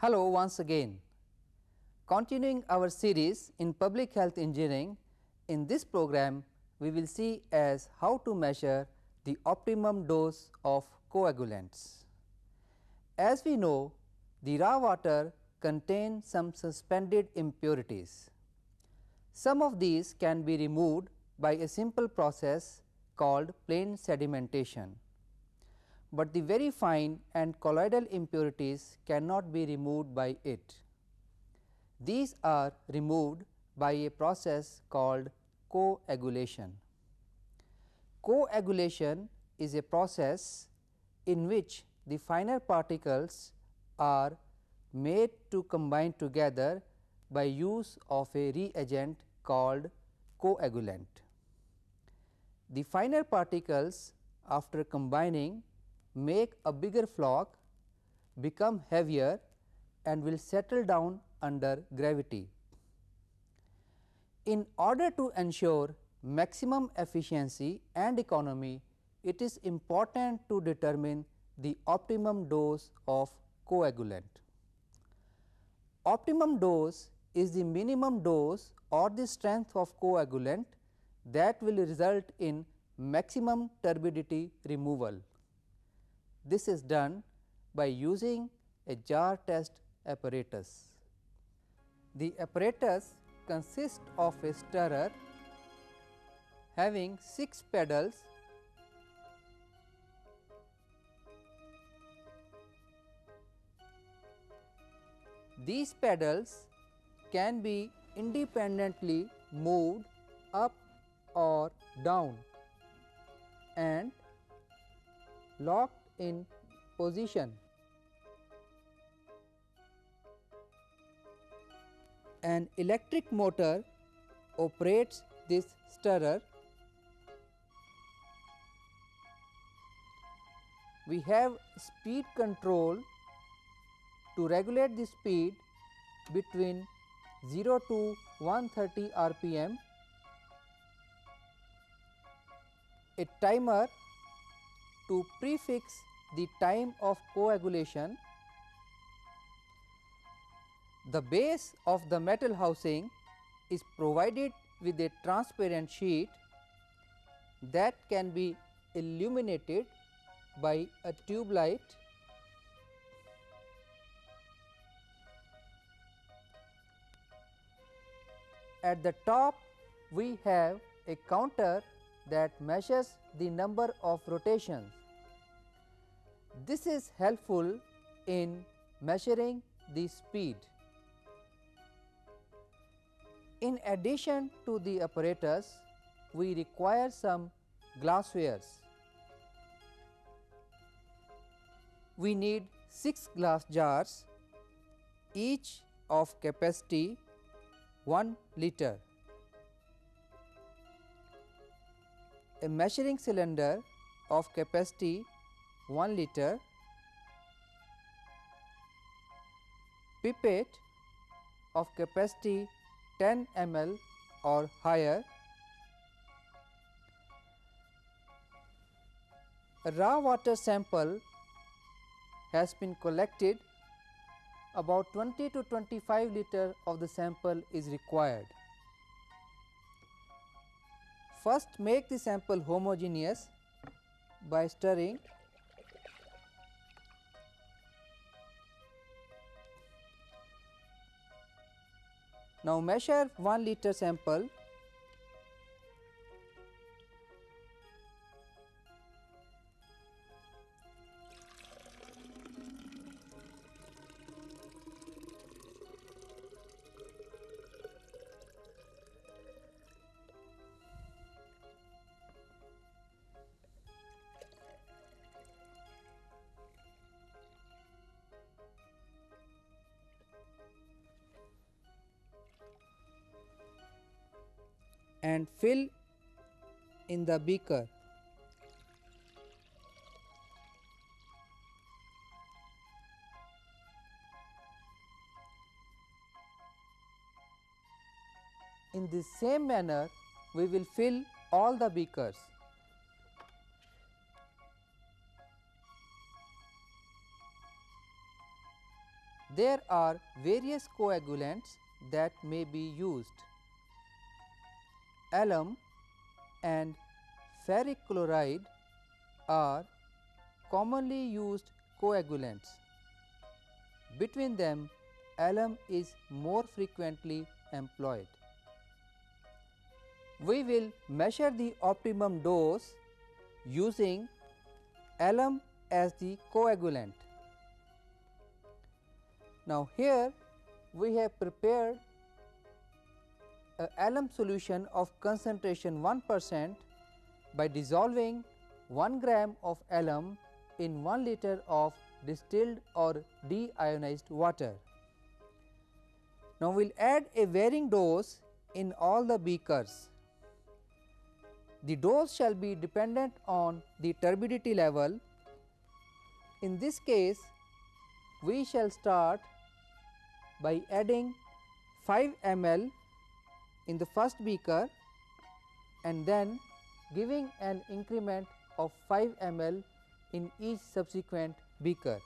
Hello once again. Continuing our series in public health engineering, in this program we will see as how to measure the optimum dose of coagulants. As we know, the raw water contains some suspended impurities. Some of these can be removed by a simple process called plain sedimentation, but the very fine and colloidal impurities cannot be removed by it. These are removed by a process called coagulation. Coagulation is a process in which the finer particles are made to combine together by use of a reagent called coagulant. The finer particles, after combining, make a bigger flock, become heavier and will settle down under gravity. In order to ensure maximum efficiency and economy, it is important to determine the optimum dose of coagulant. Optimum dose is the minimum dose or the strength of coagulant that will result in maximum turbidity removal. This is done by using a jar test apparatus. The apparatus consists of a stirrer having 6 pedals . These pedals can be independently moved up or down and locked in position. An electric motor operates this stirrer. We have speed control to regulate the speed between 0 to 130 rpm, a timer to prefix the time of coagulation. The base of the metal housing is provided with a transparent sheet that can be illuminated by a tube light. At the top we have a counter that measures the number of rotations. This is helpful in measuring the speed. In addition to the apparatus, we require some glasswares. We need 6 glass jars, each of capacity 1 liter, a measuring cylinder of capacity 1 liter, pipette of capacity 10 ml or higher, a raw water sample has been collected. About 20 to 25 liter of the sample is required. First, make the sample homogeneous by stirring. Now measure 1 liter sample. And fill in the beaker. In the same manner, we will fill all the beakers. There are various coagulants that may be used. Alum and ferric chloride are commonly used coagulants. Between them, alum is more frequently employed. We will measure the optimum dose using alum as the coagulant. Now, here we have prepared a alum solution of concentration 1% by dissolving 1 gram of alum in 1 liter of distilled or deionized water. Now, we will add a varying dose in all the beakers. The dose shall be dependent on the turbidity level. In this case, we shall start by adding 5 ml in the first beaker and then giving an increment of 5 ml in each subsequent beaker.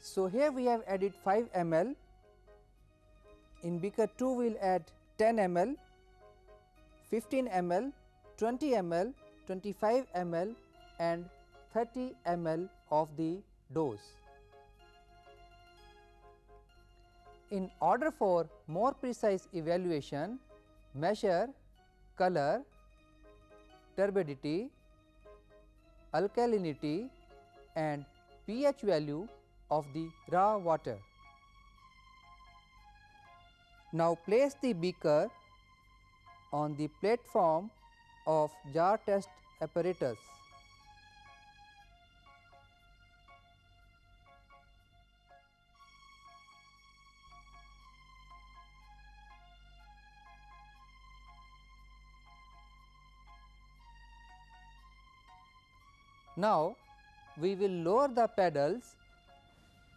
So, here we have added 5 ml, in beaker 2 we will add 10 ml, 15 ml, 20 ml, 25 ml and 30 ml of the dose. In order for more precise evaluation, measure color, turbidity, alkalinity and pH value of the raw water. Now, place the beaker on the platform of jar test apparatus. Now, we will lower the pedals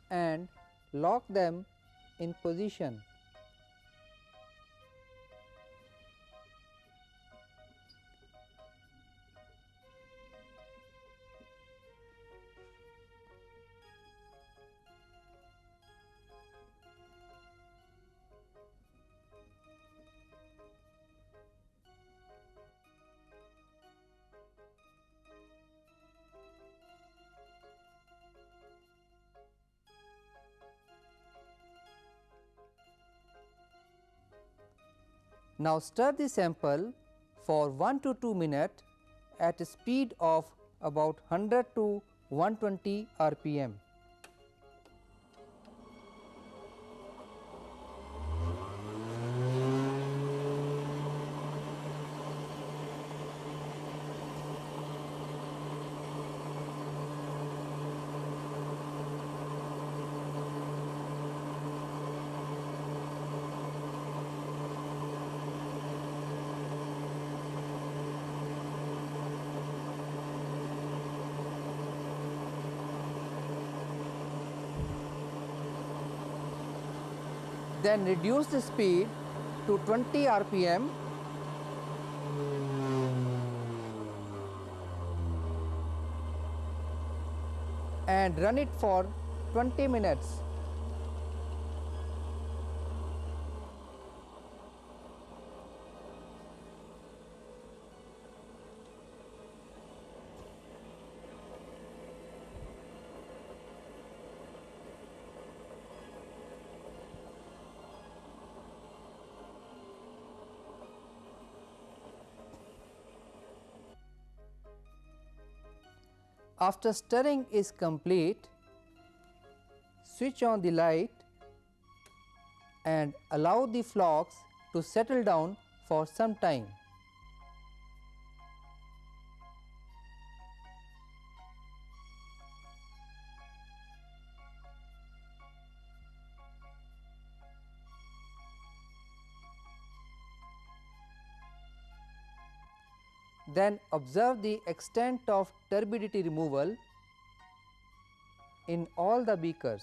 and lock them in position. Now, stir the sample for 1 to 2 minutes at a speed of about 100 to 120 rpm. Then reduce the speed to 20 rpm and run it for 20 minutes. After stirring is complete, switch on the light and allow the flocks to settle down for some time. Then observe the extent of turbidity removal in all the beakers.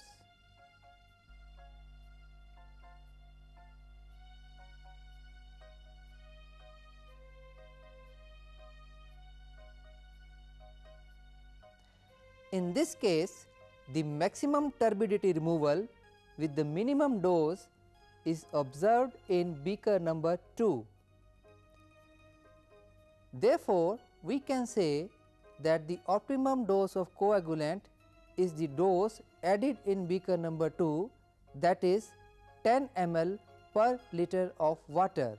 In this case, the maximum turbidity removal with the minimum dose is observed in beaker number 2. Therefore, we can say that the optimum dose of coagulant is the dose added in beaker number 2, that is 10 ml per liter of water.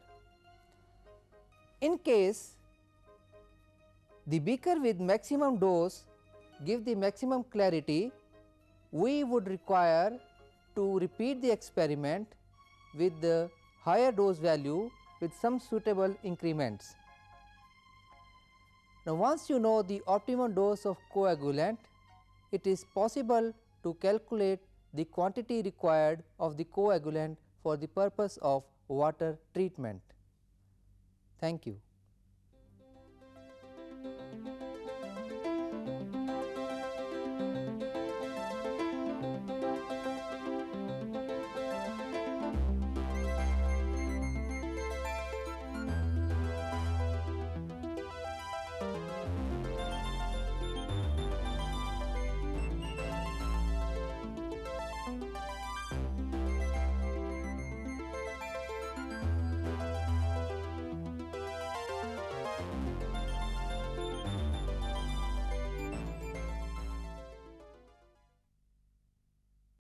In case the beaker with maximum dose give the maximum clarity, we would require to repeat the experiment with the higher dose value with some suitable increments. Now, once you know the optimum dose of coagulant, it is possible to calculate the quantity required of the coagulant for the purpose of water treatment. Thank you.